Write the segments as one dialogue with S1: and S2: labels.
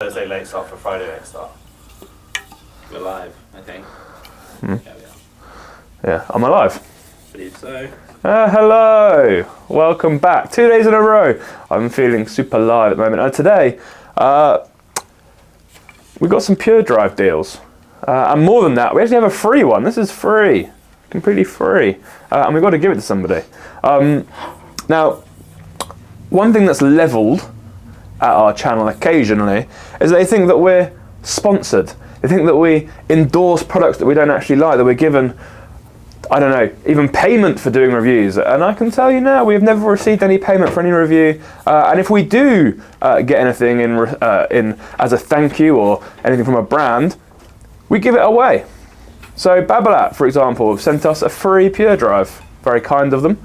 S1: Thursday late start for Friday late start.
S2: We're live, I think.
S3: Hmm.
S2: Yeah, we are.
S3: Yeah, I'm alive.
S2: Believe so.
S3: Hello, welcome back. 2 days in a row. I'm feeling super live at the moment. And today, we got some Pure Drive deals. And more than that, we actually have a free one. This is free, completely free. And we've got to give it to somebody. Now, one thing that's leveled at our channel occasionally is they think that we're sponsored. They think that we endorse products that we don't actually like, that we're given, I don't know, even payment for doing reviews. And I can tell you now, we've never received any payment for any review. And if we do get anything in as a thank you or anything from a brand, we give it away. So Babolat, for example, have sent us a free Pure Drive. Very kind of them.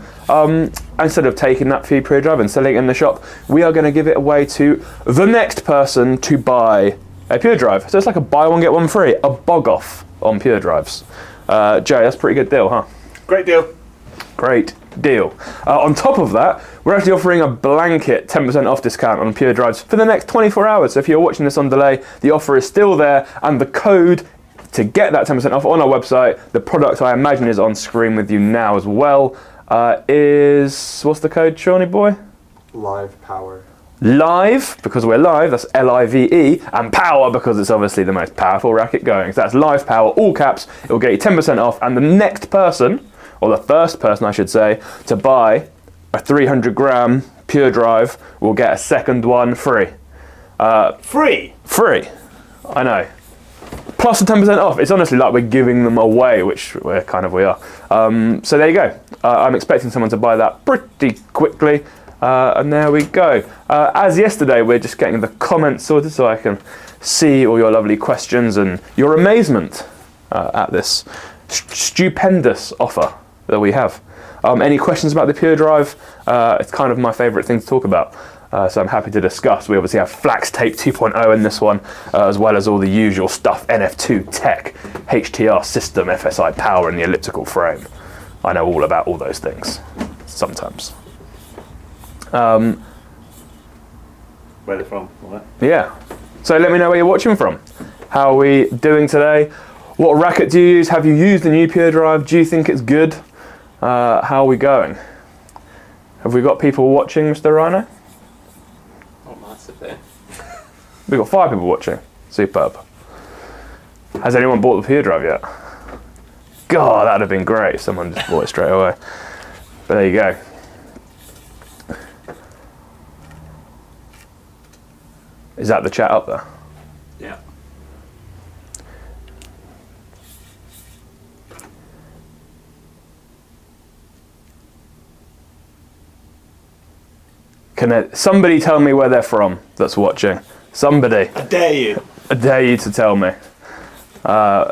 S3: Instead of taking that free Pure Drive and selling it in the shop, we are going to give it away to the next person to buy a Pure Drive. So it's like a buy one, get one free, a bog off on Pure Drives. Jay, that's a pretty good deal, huh?
S1: Great deal.
S3: Great deal. On top of that, we're actually offering a blanket 10% off discount on Pure Drives for the next 24 hours. So if you're watching this on delay, the offer is still there, and the code to get that 10% off on our website, the product I imagine is on screen with you now as well, is, what's the code, Shawnee boy?
S1: Live power.
S3: Live, because we're live, that's L-I-V-E, and power, because it's obviously the most powerful racket going. So that's live power, all caps, it will get you 10% off, and the next person, or the first person I should say, to buy a 300 gram Pure Drive will get a second one free.
S1: Free?
S3: Free, I know. Plus the 10% off. It's honestly like we're giving them away, which we are. So there you go. I'm expecting someone to buy that pretty quickly. And there we go. As yesterday, we're just getting the comments sorted so I can see all your lovely questions and your amazement at this stupendous offer that we have. Any questions about the Pure Drive? It's kind of my favourite thing to talk about. So I'm happy to discuss. We obviously have Flax Tape 2.0 in this one, as well as all the usual stuff, NF2 tech, HTR system, FSI power, and the elliptical frame. I know all about all those things, sometimes.
S2: Where they're from, all that.
S3: Yeah. So let me know where you're watching from. How are we doing today? What racket do you use? Have you used the new Pure Drive? Do you think it's good? How are we going? Have we got people watching, Mr. Rhino? We've got 5 people watching. Superb. Has anyone bought the Pure Drive yet? God, that'd have been great if someone just bought it straight away. But there you go. Is that the chat up there?
S2: Yeah.
S3: Can somebody tell me where they're from that's watching? Somebody.
S1: I dare you.
S3: I dare you to tell me. Oh,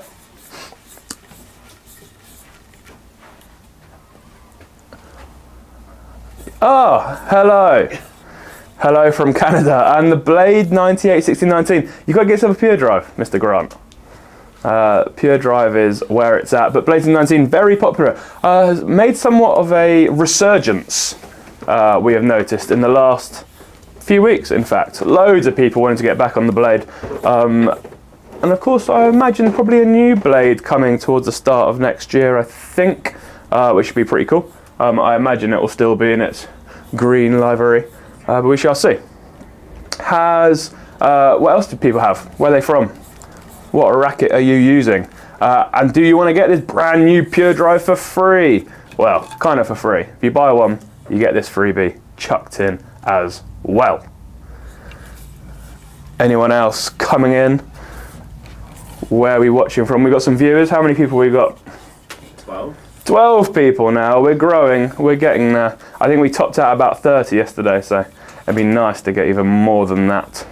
S3: hello. Hello from Canada. And the Blade 981619. You've got to get yourself a Pure Drive, Mr. Grant. Pure Drive is where it's at. But Blade 19, very popular. Has made somewhat of a resurgence, we have noticed, in the last few weeks, in fact. Loads of people wanting to get back on the Blade. And of course, I imagine probably a new Blade coming towards the start of next year, I think, which should be pretty cool. I imagine it will still be in its green livery, but we shall see. What else do people have? Where are they from? What racket are you using? And do you want to get this brand new Pure Drive for free? Well, kind of for free. If you buy one, you get this freebie chucked in as well. Anyone else coming in? Where are we watching from? We got some viewers. How many people we got?
S2: 12.
S3: 12 people now. We're growing. We're getting there. I think we topped out about 30 yesterday, so it'd be nice to get even more than that.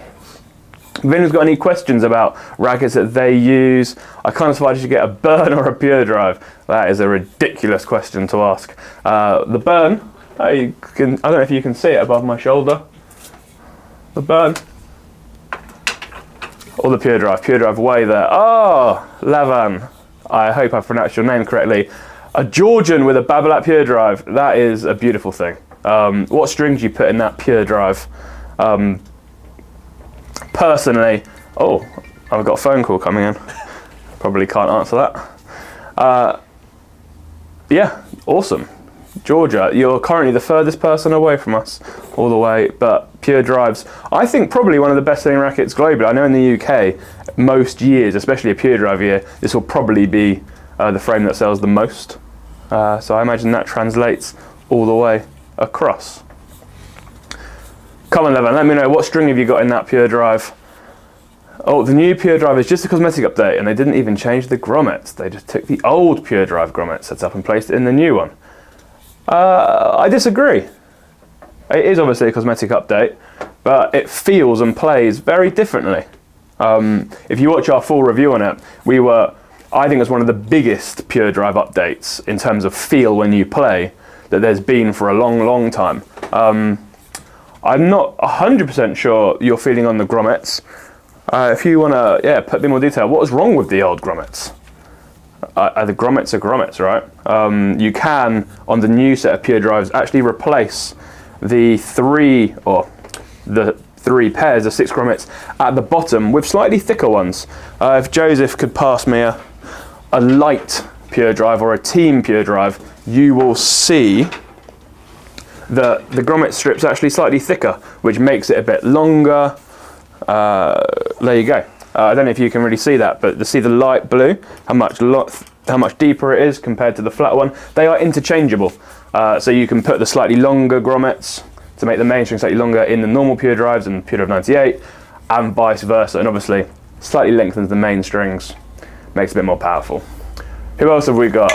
S3: If anyone's got any questions about rackets that they use, I can't decide if you should get a Burn or a Pure Drive. That is a ridiculous question to ask. The Burn, I don't know if you can see it above my shoulder. The Burn. Or the Pure Drive. Pure Drive way there. Oh, Lavan. I hope I pronounced your name correctly. A Georgian with a Babolat Pure Drive. That is a beautiful thing. What strings you put in that Pure Drive? personally, oh, I've got a phone call coming in. Probably can't answer that. Yeah, awesome. Georgia, you're currently the furthest person away from us all the way, but Pure Drives, I think probably one of the best selling rackets globally. I know in the UK, most years, especially a Pure Drive year, this will probably be the frame that sells the most. So I imagine that translates all the way across. Come on, Levan, let me know, what string have you got in that Pure Drive? Oh, the new Pure Drive is just a cosmetic update, and they didn't even change the grommets. They just took the old Pure Drive grommet setup and placed it in the new one. I disagree. It is obviously a cosmetic update, but it feels and plays very differently. If you watch our full review on it, I think it's one of the biggest Pure Drive updates in terms of feel when you play that there's been for a long, long time. I'm not 100% sure your feeling on the grommets. If you want to, put a bit more detail, what was wrong with the old grommets? The grommets are grommets, right? You can, on the new set of Pure Drives, actually replace the three pairs of 6 grommets at the bottom with slightly thicker ones. If Joseph could pass me a light Pure Drive or a team Pure Drive, you will see that the grommet strip's actually slightly thicker, which makes it a bit longer. There you go. I don't know if you can really see that, but to see the light blue, how much deeper it is compared to the flat one, they are interchangeable. So you can put the slightly longer grommets to make the main string slightly longer in the normal Pure Drives and Pure Drive 98, and vice versa. And obviously, slightly lengthens the main strings, makes it a bit more powerful. Who else have we got?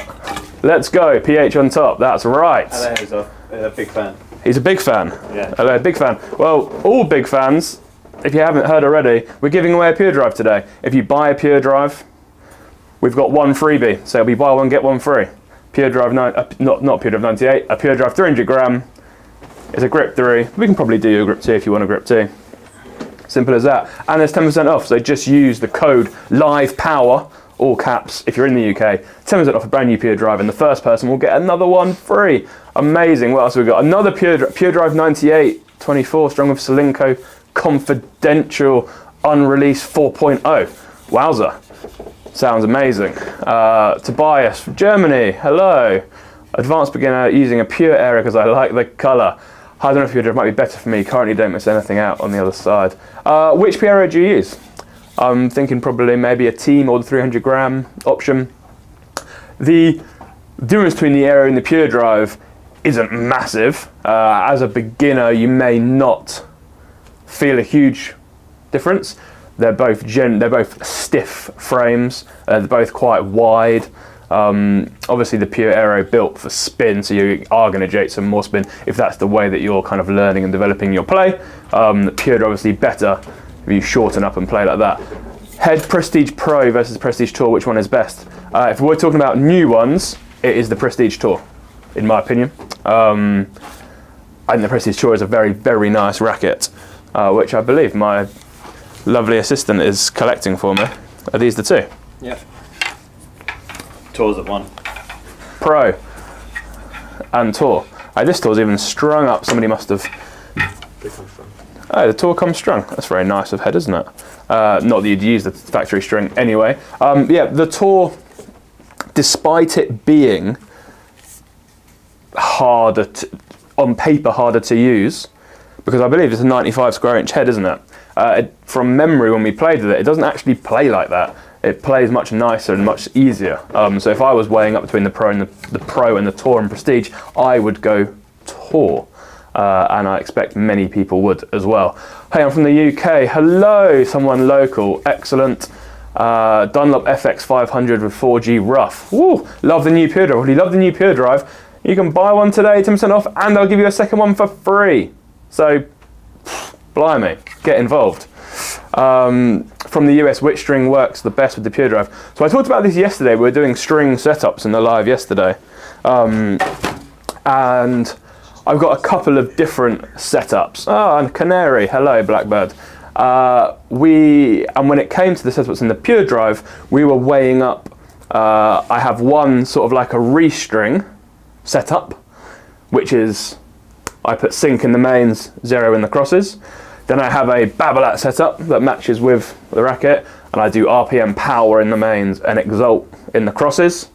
S3: Let's go, PH on top, that's right.
S2: Hello, he's a big fan.
S3: He's a big fan.
S2: Yeah.
S3: Hello, big fan. Well, all big fans, if you haven't heard already, we're giving away a Pure Drive today. If you buy a Pure Drive, we've got one freebie. So it'll be buy one, get one free. Pure Drive, not Pure Drive 98, a Pure Drive 300 gram. It's a grip 3. We can probably do a grip 2 if you want a grip 2. Simple as that. And there's 10% off, so just use the code LIVEPOWER, all caps, if you're in the UK. 10% off a brand new Pure Drive, and the first person will get another one free. Amazing. What else have we got? Another Pure Drive 98, 24, strung with Solinco, confidential, unreleased 4.0. Wowza. Sounds amazing. Tobias from Germany, hello. Advanced beginner using a pure area because I like the colour. I don't know if Pure Drive might be better for me. Currently don't miss anything out on the other side. Which pure area do you use? I'm thinking probably maybe a team or the 300 gram option. The difference between the area and the Pure Drive isn't massive. As a beginner, you may not feel a huge difference. They're both stiff frames. They're both quite wide. Obviously the Pure Aero built for spin, so you are going to generate some more spin if that's the way that you're kind of learning and developing your play. The Pure are obviously better if you shorten up and play like that. Head Prestige Pro versus Prestige Tour, which one is best? If we're talking about new ones, it is the Prestige Tour, in my opinion. I think the Prestige Tour is a very, very nice racket, which I believe my lovely assistant is collecting for me. Are these the two?
S2: Yeah. Tour's at 1.
S3: Pro and Tour. This Tour's even strung up. Somebody must have... Oh, the Tour comes strung. That's very nice of Head, isn't it? Not that you'd use the factory string anyway. Yeah, the Tour, despite it being harder on paper harder to use, because I believe it's a 95 square inch head, isn't it? From memory, when we played with it, it doesn't actually play like that. It plays much nicer and much easier. So if I was weighing up between the Pro and the Pro and the Tour and Prestige, I would go Tour. And I expect many people would as well. Hey, I'm from the UK. Hello, someone local. Excellent. Dunlop FX 500 with 4G rough. Woo, love the new Pure Drive. Really love the new Pure Drive. You can buy one today, 10% off, and I'll give you a second one for free. So, blimey, get involved. From the US, which string works the best with the Pure Drive? So I talked about this yesterday. We were doing string setups in the live yesterday. And I've got a couple of different setups. And Canary, hello Blackbird. And when it came to the setups in the Pure Drive, we were weighing up. I have one sort of like a restring setup, which is I put sync in the mains, 0 in the crosses. Then I have a Babolat setup that matches with the racket, and I do RPM power in the mains and Exalt in the crosses.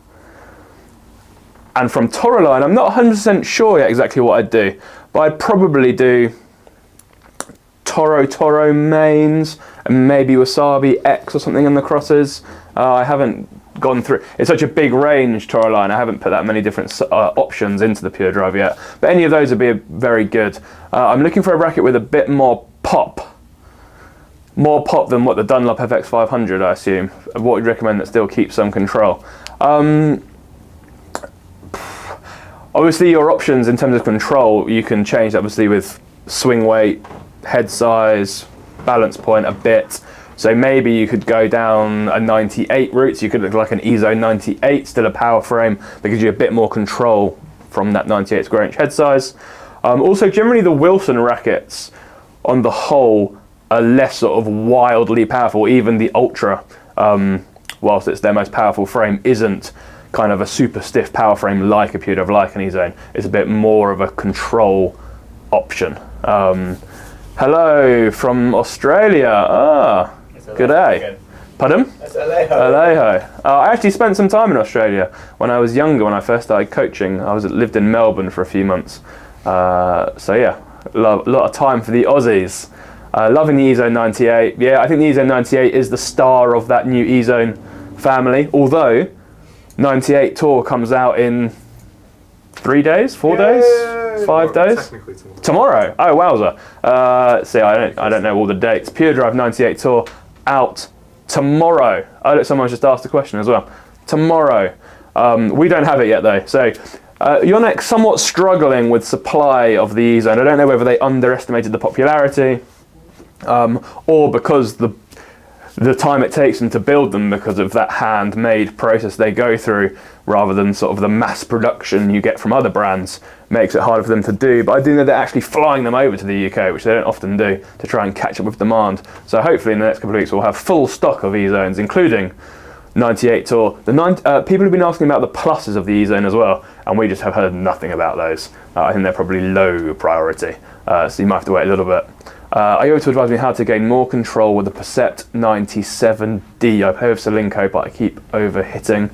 S3: And from Toroline, I'm not 100% sure yet exactly what I'd do, but I'd probably do Toro mains and maybe Wasabi X or something in the crosses. I haven't gone through, it's such a big range, Toroline, I haven't put that many different options into the Pure Drive yet, but any of those would be very good. I'm looking for a racket with a bit more pop than what the Dunlop FX500, I assume. What would you recommend that still keeps some control? Obviously your options in terms of control, you can change obviously with swing weight, head size, balance point a bit. So maybe you could go down a 98 route, so you could look like an EZone 98, still a power frame, that gives you a bit more control from that 98 square inch head size. Also generally the Wilson rackets on the whole are less sort of wildly powerful. Even the Ultra, whilst it's their most powerful frame, isn't kind of a super stiff power frame like a Pure Drive, like an EZone. It's a bit more of a control option. Hello from Australia. Good day. Pardon?
S1: That's Alejo.
S3: Alejo. I actually spent some time in Australia when I was younger. When I first started coaching, I lived in Melbourne for a few months. So yeah, a lot of time for the Aussies. Loving the EZone 98. Yeah, I think the EZone 98 is the star of that new EZone family. Although 98 Tour comes out in 3 days, 4 days, 5 days.
S1: Technically tomorrow.
S3: Tomorrow. Oh wowza. See, I don't know all the dates. Pure Drive 98 Tour out tomorrow. Oh look, someone just asked a question as well. Tomorrow. We don't have it yet though. So Yonex somewhat struggling with supply of the EZone. I don't know whether they underestimated the popularity or because the time it takes them to build them because of that handmade process they go through rather than sort of the mass production you get from other brands makes it harder for them to do. But I do know they're actually flying them over to the UK, which they don't often do, to try and catch up with demand. So hopefully in the next couple of weeks we'll have full stock of EZones, including 98 Tour. People have been asking about the pluses of the EZone as well, and we just have heard nothing about those. I think they're probably low priority, so you might have to wait a little bit. Are you able to advise me how to gain more control with the Percept 97D? I play with Solinco, but I keep overhitting.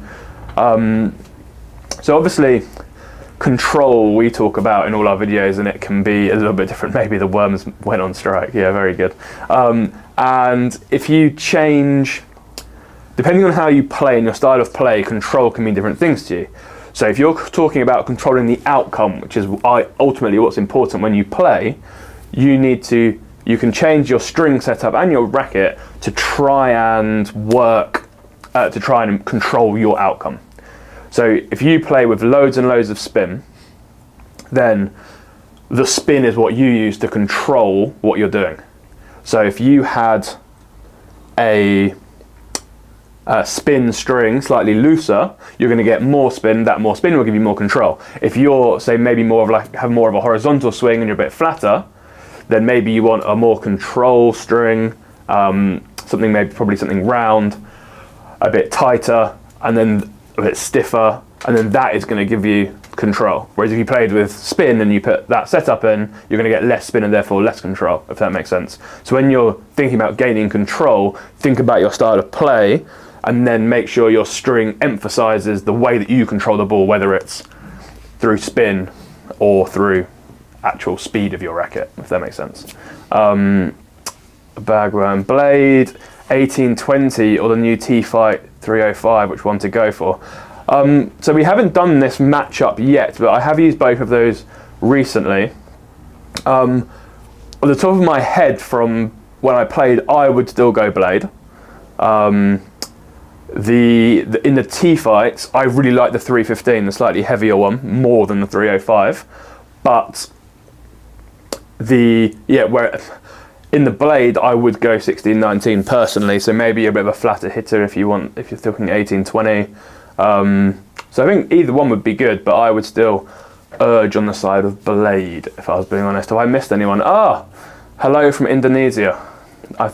S3: So obviously, control we talk about in all our videos, and it can be a little bit different. Maybe the worms went on strike. Yeah, very good. And if you change, depending on how you play and your style of play, control can mean different things to you. So if you're talking about controlling the outcome, which is ultimately what's important when you play, you can change your string setup and your racket to try and work, to try and control your outcome. So if you play with loads and loads of spin, then the spin is what you use to control what you're doing. So if you had a spin string slightly looser, you're going to get more spin. That more spin will give you more control. If you're, say, maybe have more of a horizontal swing and you're a bit flatter, then maybe you want a more control string, probably something round, a bit tighter, and then a bit stiffer, and then that is going to give you control. Whereas if you played with spin and you put that setup in, you're going to get less spin and therefore less control, if that makes sense. So when you're thinking about gaining control, think about your style of play, and then make sure your string emphasizes the way that you control the ball, whether it's through spin or through actual speed of your racket, if that makes sense. Bagworm Blade 1820 or the new T-Fight 305, which one to go for? So we haven't done this matchup yet, but I have used both of those recently. On the top of my head from when I played, I would still go Blade. In the T-Fights, I really like the 315, the slightly heavier one, more than the 305. But where in the Blade, I would go 1619 personally. So maybe a bit of a flatter hitter if you're talking 1820. So I think either one would be good, but I would still urge on the side of Blade, if I was being honest. Have I missed anyone? Hello from Indonesia. I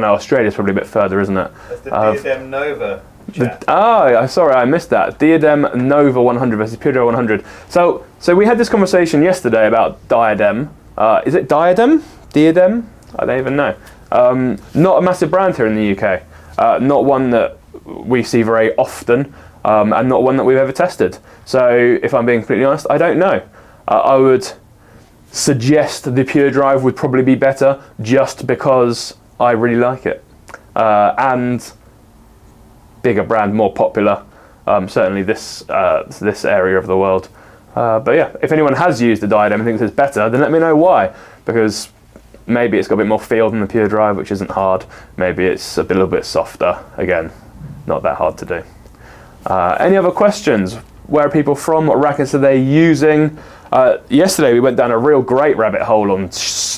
S3: know Australia's probably a bit further, isn't it?
S2: That's the Diadem Nova chat.
S3: Sorry, I missed that. Diadem Nova 100 versus Pure Drive 100. So we had this conversation yesterday about Diadem. Is it Diadem? Diadem? I don't even know. Not a massive brand here in the UK. Not one that we see very often, and not one that we've ever tested. So if I'm being completely honest, I don't know. I would suggest the Pure Drive would probably be better just because I really like it. And bigger brand, more popular, certainly this area of the world. But yeah, if anyone has used the Diadem and thinks it's better, then let me know why. Because maybe it's got a bit more feel than the Pure Drive, which isn't hard. Maybe it's a little bit softer. Again, not that hard to do. Any other questions? Where are people from? What rackets are they using? Yesterday we went down a real great rabbit hole on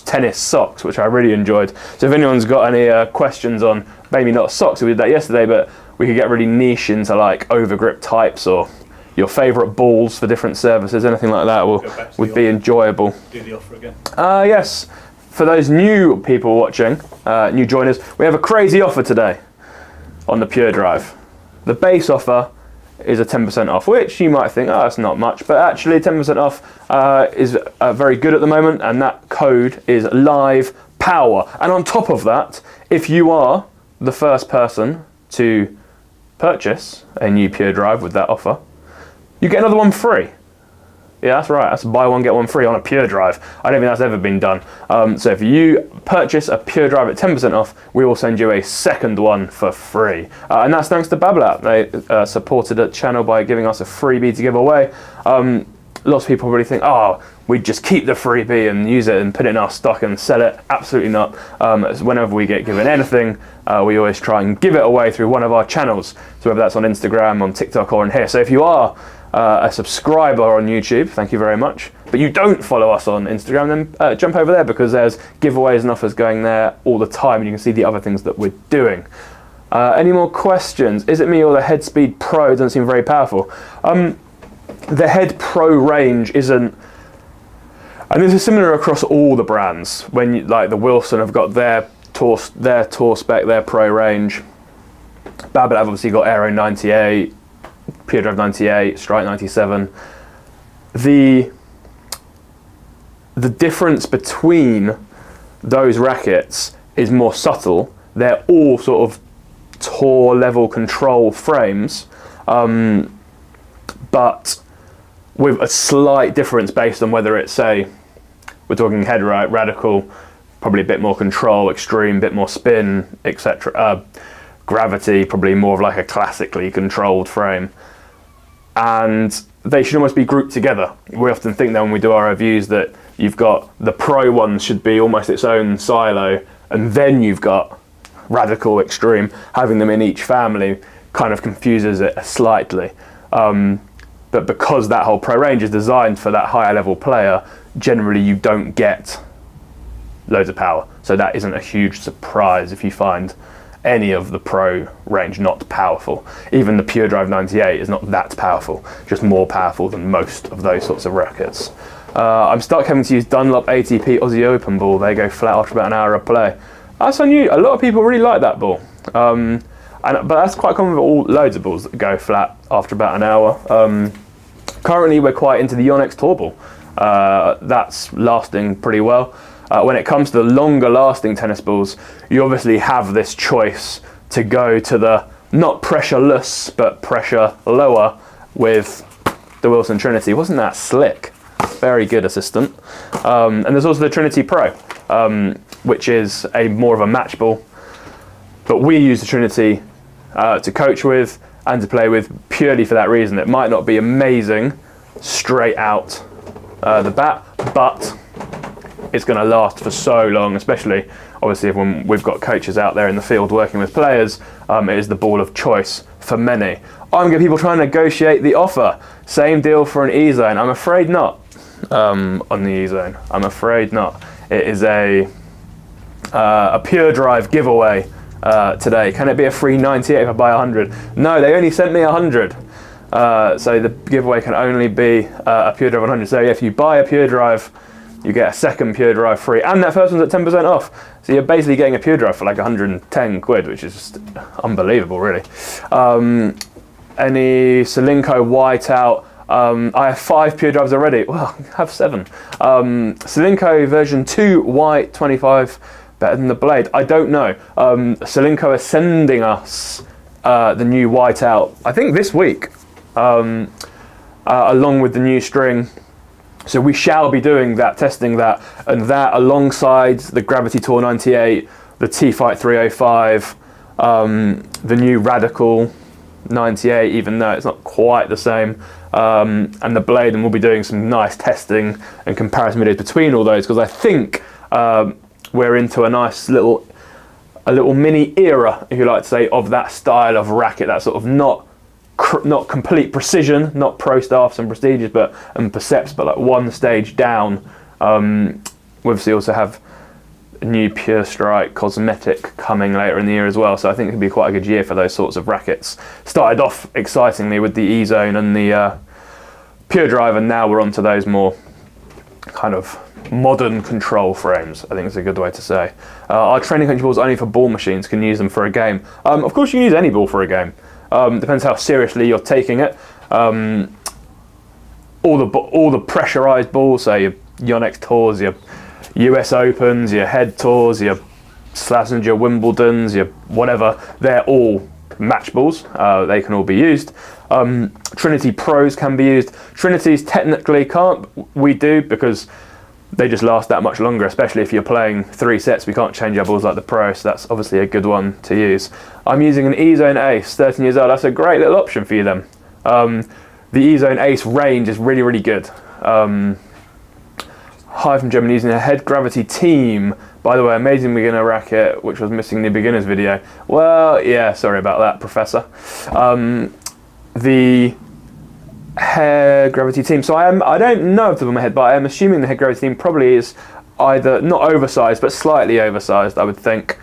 S3: tennis socks, which I really enjoyed. So if anyone's got any questions on, maybe not socks, we did that yesterday, but we could get really niche into like overgrip types or your favourite balls for different services, anything like that would be enjoyable.
S2: Do the offer again.
S3: Yes, for those new people watching, new joiners, we have a crazy offer today on the Pure Drive. The base offer is a 10% off, which you might think, oh, that's not much, but actually 10% off is very good at the moment, and that code is Live Power. And on top of that, if you are the first person to purchase a new Pure Drive with that offer, you get another one free. Yeah, that's right. That's buy one, get one free on a Pure Drive. I don't think that's ever been done. So if you purchase a Pure Drive at 10% off, we will send you a second one for free. And that's thanks to Babbel. They supported the channel by giving us a freebie to give away. Lots of people probably think, oh, we'd just keep the freebie and use it and put it in our stock and sell it. Absolutely not. Whenever we get given anything, we always try and give it away through one of our channels. So whether that's on Instagram, on TikTok, or in here. So if you are a subscriber on YouTube, thank you very much, but you don't follow us on Instagram, then jump over there, because there's giveaways and offers going there all the time, and you can see the other things that we're doing. Any more questions? Is it me or the Headspeed Pro doesn't seem very powerful? The Head Pro range isn't, and this is similar across all the brands. When you, like the Wilson have got their Tour Spec, their Pro range. Babbel have obviously got Aero 98, Pure Drive 98, Strike 97. The difference between those rackets is more subtle. They're all sort of Tour level control frames, but with a slight difference based on whether it's, say, we're talking head right, radical, probably a bit more control, extreme, a bit more spin, etc. Gravity, probably more of like a classically controlled frame. And they should almost be grouped together. We often think that when we do our reviews that you've got the Pro ones should be almost its own silo, and then you've got radical, extreme. Having them in each family kind of confuses it slightly. But because that whole Pro range is designed for that higher level player, generally you don't get loads of power. So that isn't a huge surprise if you find any of the Pro range not powerful. Even the Pure Drive 98 is not that powerful, just more powerful than most of those sorts of rackets. I'm stuck having to use Dunlop ATP Aussie Open ball. They go flat after about an hour of play. That's unusual. A lot of people really like that ball. But that's quite common with loads of balls that go flat after about an hour. Currently we're quite into the Yonex Tour ball. That's lasting pretty well. When it comes to the longer lasting tennis balls, you obviously have this choice to go to the not pressureless but pressure lower with the Wilson Trinity. Wasn't that slick? Very good assistant. And there's also the Trinity Pro, which is more of a match ball. But we use the Trinity to coach with and to play with purely for that reason. It might not be amazing straight out the bat, but it's going to last for so long, especially obviously when we've got coaches out there in the field working with players. It is the ball of choice for many. I'm getting people trying to negotiate the offer. Same deal for an E-Zone. I'm afraid not on the E-Zone. I'm afraid not. It is a Pure Drive giveaway today. Can it be a free 98 if I buy 100? No, they only sent me 100. So the giveaway can only be a Pure Drive 100. So if you buy a Pure Drive, you get a second Pure Drive free, and that first one's at 10% off. So you're basically getting a Pure Drive for like 110 quid, which is just unbelievable, really. Any Solinco Whiteout. I have 5 Pure Drives already. Well, I have 7. Solinco version 2 white 25 better than the Blade? I don't know. Solinco are sending us the new Whiteout, I think this week, along with the new string. So we shall be doing that, testing that, and that alongside the Gravity Tour 98, the T-Fight 305, the new Radical 98, even though it's not quite the same, and the Blade, and we'll be doing some nice testing and comparison videos between all those, because I think we're into a nice little mini era, if you like to say, of that style of racket, that sort of not complete precision, not pro staffs and prestiges, and percepts, but like one stage down. We obviously also have a new Pure Strike cosmetic coming later in the year as well, so I think it could be quite a good year for those sorts of rackets. Started off excitingly with the E-Zone and the Pure Drive, and now we're onto those more kind of modern control frames, I think is a good way to say. Our training country balls only for ball machines, can use them for a game. Of course you can use any ball for a game. Depends how seriously you're taking it. All the pressurized balls, so your Yonex Tours, your US Opens, your Head Tours, your Slazenger Wimbledons, your whatever, they're all match balls. They can all be used. Trinity Pros can be used. Trinities technically can't. We do, because they just last that much longer, especially if you're playing 3 sets. We can't change our balls like the Pro, so that's obviously a good one to use. I'm using an E-Zone Ace, 13 years old. That's a great little option for you then. The E-Zone Ace range is really, really good. Hi from Germany, using a Head Gravity Team. By the way, amazing beginner racket, which was missing in the beginner's video. Well, yeah, sorry about that, Professor. The Head Gravity Team. So I don't know off the top of my head, but I am assuming the Head Gravity Team probably is either not oversized, but slightly oversized, I would think.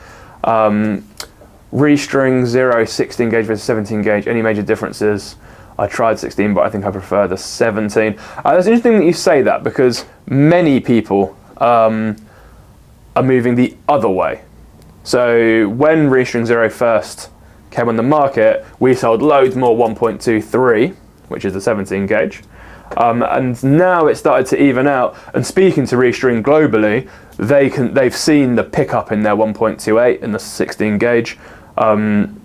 S3: Restring 0, 16 gauge versus 17 gauge. Any major differences? I tried 16, but I think I prefer the 17. It's interesting that you say that, because many people are moving the other way. So when Restring 0 first came on the market, we sold loads more 1.23, which is the 17 gauge. And now it's started to even out. And speaking to Restring globally, they've seen the pickup in their 1.28 in the 16 gauge. And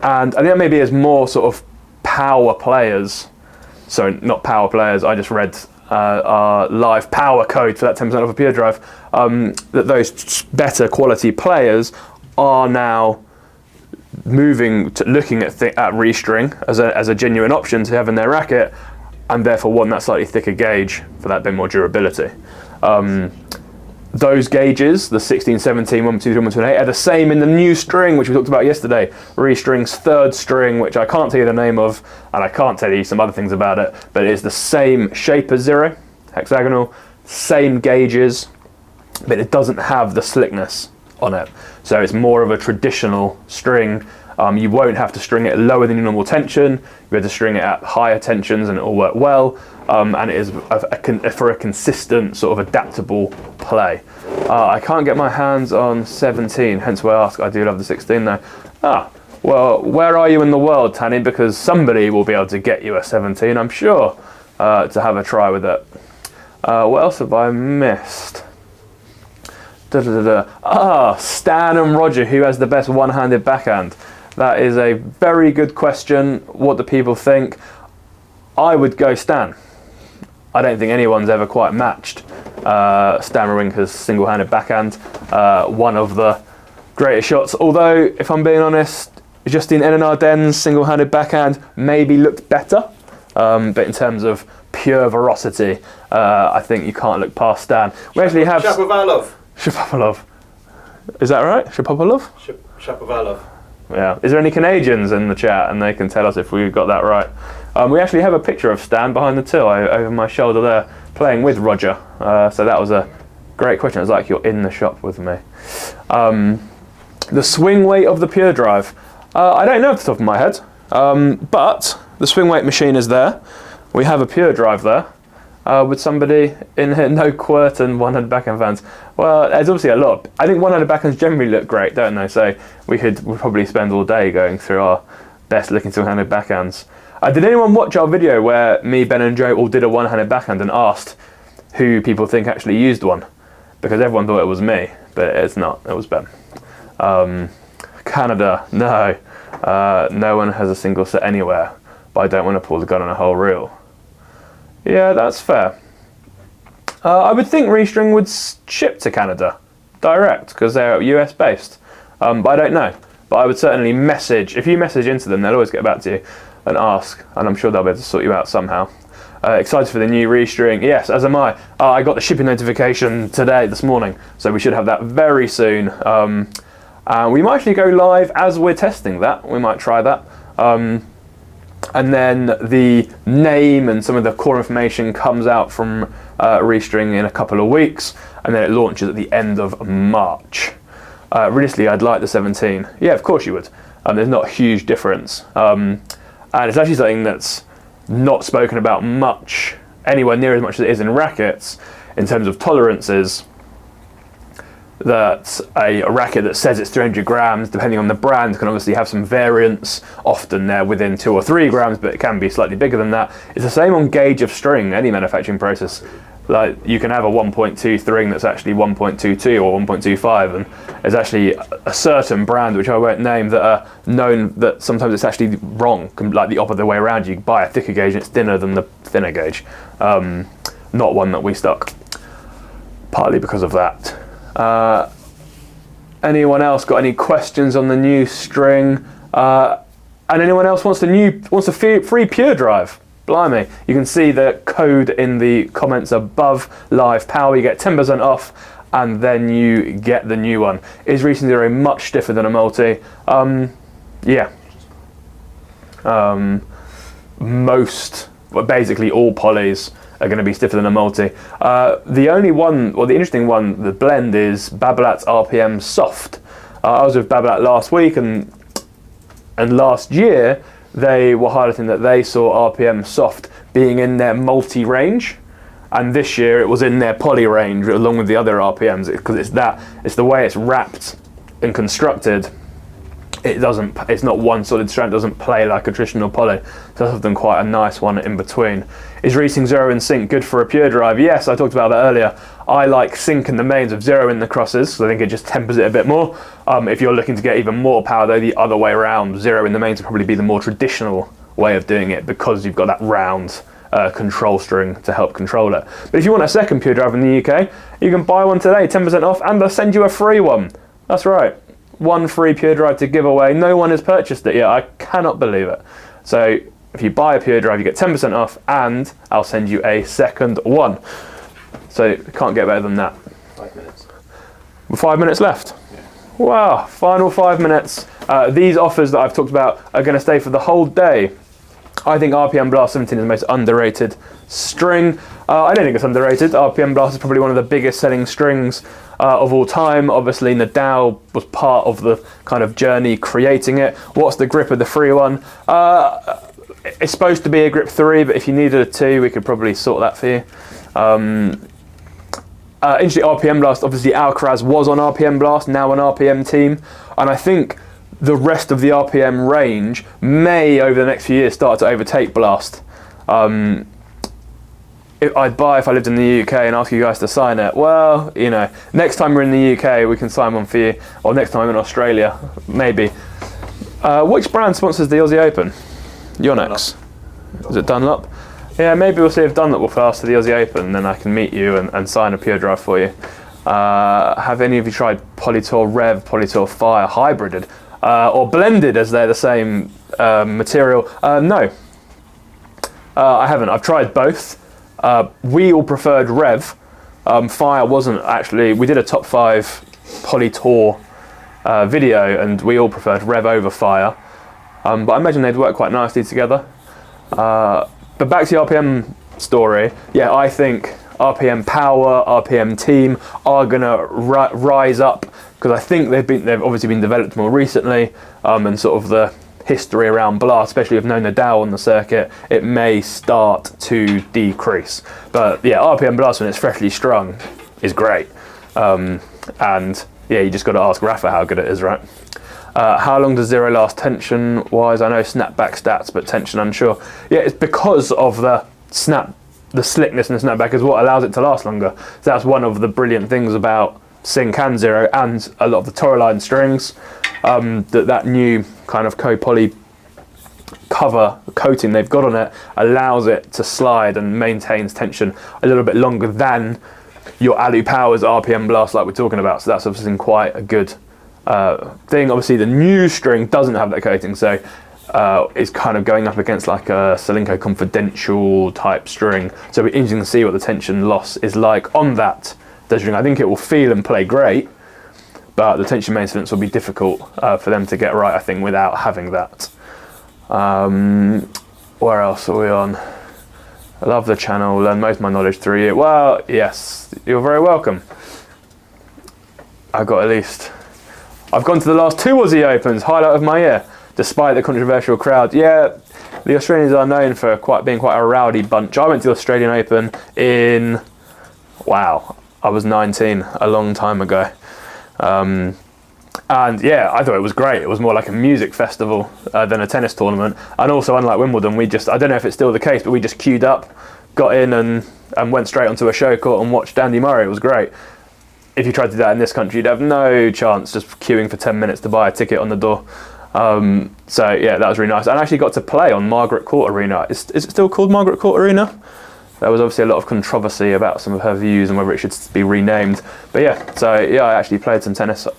S3: I think that maybe as more sort of power players, sorry, not power players, I just read our live power code for that 10% off a Pure Drive, that those better quality players are now moving to looking at Restring as a genuine option to have in their racket, and therefore want that slightly thicker gauge for that bit more durability. Those gauges, the 16, 17, 123, 128, are the same in the new string, which we talked about yesterday. Restring's third string, which I can't tell you the name of, and I can't tell you some other things about it, but it's the same shape as 0, hexagonal, same gauges, but it doesn't have the slickness on it. So it's more of a traditional string. You won't have to string it lower than your normal tension. You have to string it at higher tensions and it will work well. And it is for a consistent sort of adaptable play. I can't get my hands on 17, hence why I ask. I do love the 16 though. Well, where are you in the world, Tanny? Because somebody will be able to get you a 17, I'm sure, to have a try with it. What else have I missed? Stan and Roger, who has the best one-handed backhand? That is a very good question. What do people think? I would go Stan. I don't think anyone's ever quite matched Stan Wawrinka's single-handed backhand. One of the greatest shots. Although, if I'm being honest, Justine Henin-Ardenn's single-handed backhand maybe looked better. But in terms of pure veracity, I think you can't look past Stan. We actually have Shapovalov. Is that right? Shapovalov?
S2: Shapovalov.
S3: Yeah. Is there any Canadians in the chat, and they can tell us if we got that right? We actually have a picture of Stan behind the till over my shoulder there, playing with Roger. So that was a great question. It was like you're in the shop with me. The swing weight of the Pure Drive. I don't know off the top of my head, but the swing weight machine is there. We have a Pure Drive there. With somebody in here, no Quirt and one-handed backhand fans. Well, there's obviously a lot. I think one-handed backhands generally look great, don't they? So we'd probably spend all day going through our best looking two-handed backhands. Did anyone watch our video where me, Ben and Joe all did a one-handed backhand and asked who people think actually used one? Because everyone thought it was me. but it's not. It was Ben. Canada, no. No one has a single set anywhere, but I don't want to pull the gun on a whole reel. Yeah, that's fair. I would think Restring would ship to Canada direct because they're US based, but I don't know. But I would certainly message. If you message into them, they'll always get back to you and ask, and I'm sure they'll be able to sort you out somehow. Excited for the new Restring. Yes, as am I. I got the shipping notification this morning, so we should have that very soon. We might actually go live as we're testing that. We might try that. And then the name and some of the core information comes out from Restring in a couple of weeks, and then it launches at the end of March. Realistically, I'd like the 17. Yeah, of course you would. There's not a huge difference. And it's actually something that's not spoken about much, anywhere near as much as it is in rackets, in terms of tolerances. That a racket that says it's 300 grams, depending on the brand, can obviously have some variance. Often they're within 2 or 3 grams, but it can be slightly bigger than that. It's the same on gauge of string, any manufacturing process. Like, you can have a 1.2 string that's actually 1.22 or 1.25, and there's actually a certain brand, which I won't name, that are known that sometimes it's actually wrong, like the opposite way around. You buy a thicker gauge and it's thinner than the thinner gauge. Not one that we stock, partly because of that. Anyone else got any questions on the new string? And anyone else wants a free Pure Drive? Blimey, you can see the code in the comments above. Live Power, you get 10% off, and then you get the new one. Is Recent Zero much stiffer than a multi? Yeah. Basically all polys are going to be stiffer than a multi. The only one, or the interesting one, the blend is Babolat's RPM Soft. I was with Babolat last week, and last year they were highlighting that they saw RPM Soft being in their multi range, and this year it was in their poly range along with the other RPMs, because it's the way it's wrapped and constructed. It's not one solid strand, it doesn't play like a traditional poly, so that's often quite a nice one in between. Is Resync Zero and Sync good for a Pure Drive? Yes, I talked about that earlier. I like Sync in the mains with Zero in the crosses, so I think it just tempers it a bit more. If you're looking to get even more power though, the other way around, Zero in the mains would probably be the more traditional way of doing it, because you've got that round control string to help control it. But if you want a second Pure Drive in the UK, you can buy one today, 10% off, and they'll send you a free one. That's right. One free Pure Drive to give away. No one has purchased it yet. I cannot believe it. So if you buy a Pure Drive, you get 10% off, and I'll send you a second one. So can't get better than that.
S1: 5 minutes.
S3: 5 minutes left.
S1: Yeah.
S3: Wow, final 5 minutes. These offers that I've talked about are going to stay for the whole day. I think RPM Blast 17 is the most underrated string. I don't think it's underrated. RPM Blast is probably one of the biggest selling strings of all time. Obviously, Nadal was part of the kind of journey creating it. What's the grip of the free one? It's supposed to be a grip 3, but if you needed a 2, we could probably sort that for you. Interesting, RPM Blast, obviously Alcaraz was on RPM Blast, now an RPM team, and I think the rest of the RPM range may, over the next few years, start to overtake Blast. I'd buy if I lived in the UK and ask you guys to sign it. Well, you know, next time we're in the UK, we can sign one for you, or next time in Australia, maybe. Which brand sponsors the Aussie Open? Yonex. Is it Dunlop? Yeah, maybe we'll see if Dunlop will pass to the Aussie Open, and then I can meet you and sign a Pure Drive for you. Have any of you tried Polytour Rev, Polytour Fire hybrided, or blended, as they're the same material? No, I haven't. I've tried both. We all preferred Rev. Fire wasn't actually. We did a top 5 Polytour video, and we all preferred Rev over Fire. But I imagine they'd work quite nicely together. But back to the RPM story. Yeah, I think RPM Power, RPM Team are going to rise up, because I think they've obviously been developed more recently, and sort of the history around Blast, especially with no Nadal on the circuit, it may start to decrease. But yeah, RPM Blast when it's freshly strung is great. And yeah, you just got to ask Rafa how good it is, right? How long does Zero last tension-wise? I know snapback stats, but tension unsure. Yeah, it's because of the slickness and the snapback is what allows it to last longer. So that's one of the brilliant things about Sync and Zero, and a lot of the Toraline strings. That new kind of co-poly cover coating they've got on it allows it to slide and maintains tension a little bit longer than your Alu Power's RPM Blast like we're talking about. So that's obviously quite a good thing. Obviously the new string doesn't have that coating, so it's kind of going up against like a Solinco Confidential type string. So it'll be interesting to see what the tension loss is like on that string. I think it will feel and play great, but the tension maintenance will be difficult for them to get right, I think, without having that. Where else are we on? I love the channel, learn most of my knowledge through you. Well, yes, you're very welcome. I've gone to the last 2 Aussie Opens, highlight of my year, despite the controversial crowd. Yeah, the Australians are known for being quite a rowdy bunch. I went to the Australian Open in, wow, I was 19, a long time ago. And yeah, I thought it was great. It was more like a music festival than a tennis tournament. And also, unlike Wimbledon, I don't know if it's still the case, but we just queued up, got in and went straight onto a show court and watched Andy Murray. It was great. If you tried to do that in this country, you'd have no chance just queuing for 10 minutes to buy a ticket on the door. So yeah, that was really nice. And I actually got to play on Margaret Court Arena. Is it still called Margaret Court Arena? There was obviously a lot of controversy about some of her views and whether it should be renamed. But yeah, so yeah, I actually played some tennis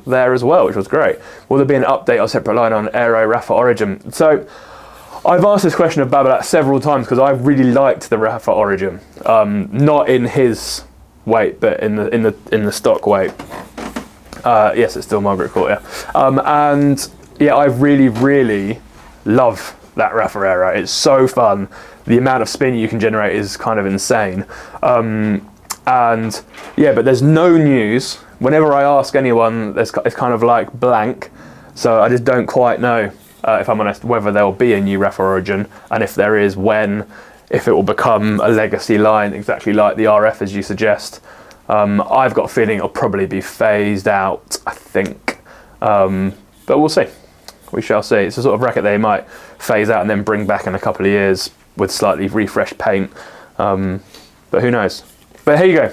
S3: there as well, which was great. Will there be an update or separate line on Aero Rafa Origin? So I've asked this question of Babolat several times because I really liked the Rafa Origin. Not in his weight, but in the stock weight. Yes, it's still Margaret Court, yeah. And yeah, I really, really love that Rafa Aero. It's so fun. The amount of spin you can generate is kind of insane. And yeah, but there's no news. Whenever I ask anyone, it's kind of like blank. So I just don't quite know, if I'm honest, whether there will be a new Rafa Origin, and if there is, when, if it will become a legacy line, exactly like the RF as you suggest. I've got a feeling it'll probably be phased out, I think. But we'll see. We shall see. It's a sort of racket they might phase out and then bring back in a couple of years with slightly refreshed paint. But who knows? But here you go.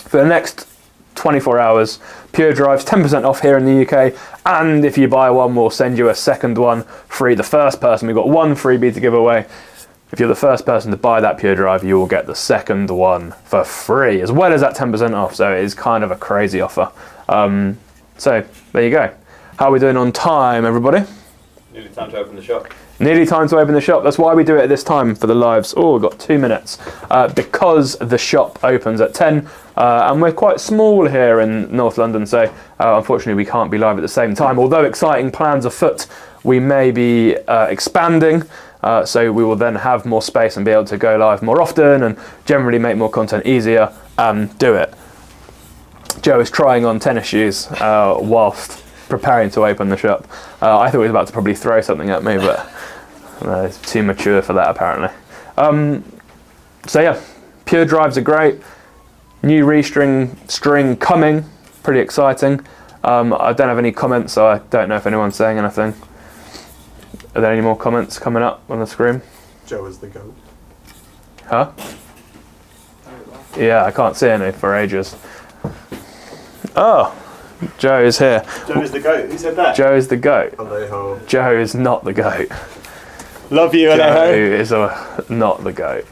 S3: For the next 24 hours, Pure Drives 10% off here in the UK. And if you buy one, we'll send you a second one free. The first person, we've got one freebie to give away. If you're the first person to buy that Pure Drive, you will get the second one for free, as well as that 10% off. So it is kind of a crazy offer. So there you go. How are we doing on time, everybody?
S2: Nearly time to open the shop.
S3: Nearly time to open the shop. That's why we do it at this time for the lives. Oh, we've got 2 minutes. Because the shop opens at 10, and we're quite small here in North London, so unfortunately we can't be live at the same time. Although exciting plans afoot, we may be expanding, so we will then have more space and be able to go live more often and generally make more content easier and do it. Joe is trying on tennis shoes whilst preparing to open the shop. I thought he was about to probably throw something at me, but it's too mature for that apparently. So yeah, Pure Drives are great. New restring string coming, pretty exciting. I don't have any comments, so I don't know if anyone's saying anything. Are there any more comments coming up on the screen?
S1: Joe is the GOAT.
S3: Huh? Yeah, I can't see any for ages. Oh, Joe is here.
S1: Joe is the GOAT. Who said that?
S3: Joe is the GOAT.
S1: Alejo.
S3: Joe is not the GOAT.
S1: Love you,
S3: Joe
S1: Alejo.
S3: is not the GOAT.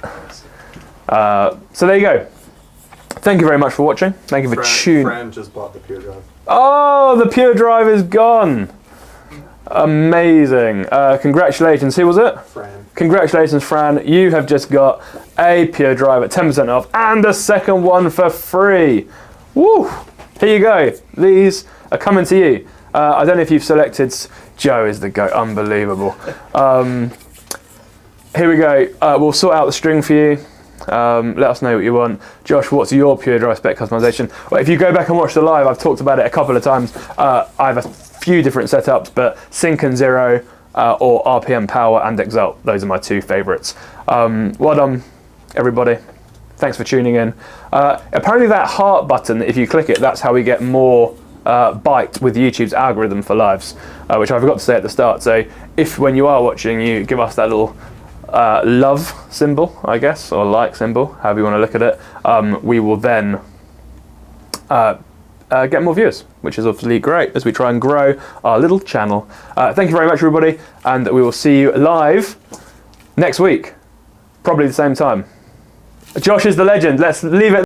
S3: So there you go. Thank you very much for watching. Thank you for tuning.
S1: Fran just bought the Pure Drive.
S3: Oh, the Pure Drive is gone. Amazing. Congratulations. Who was it?
S1: Fran.
S3: Congratulations, Fran. You have just got a Pure Drive at 10% off and a second one for free. Woo! Here you go. These are coming to you. I don't know if you've selected. Joe is the GOAT. Unbelievable. Here we go. We'll sort out the string for you. Let us know what you want. Josh, what's your Pure Drive spec customization? Well, if you go back and watch the live, I've talked about it a couple of times. I have a few different setups, but Sync and Zero or RPM Power and Exalt. Those are my two favorites. Well done, everybody. Thanks for tuning in. Apparently that heart button, if you click it, that's how we get more bite with YouTube's algorithm for lives, which I forgot to say at the start. So if when you are watching, you give us that little love symbol, I guess, or like symbol, however you want to look at it, we will then get more viewers, which is obviously great as we try and grow our little channel. Thank you very much, everybody, and we will see you live next week, probably the same time. Josh is the legend. Let's leave it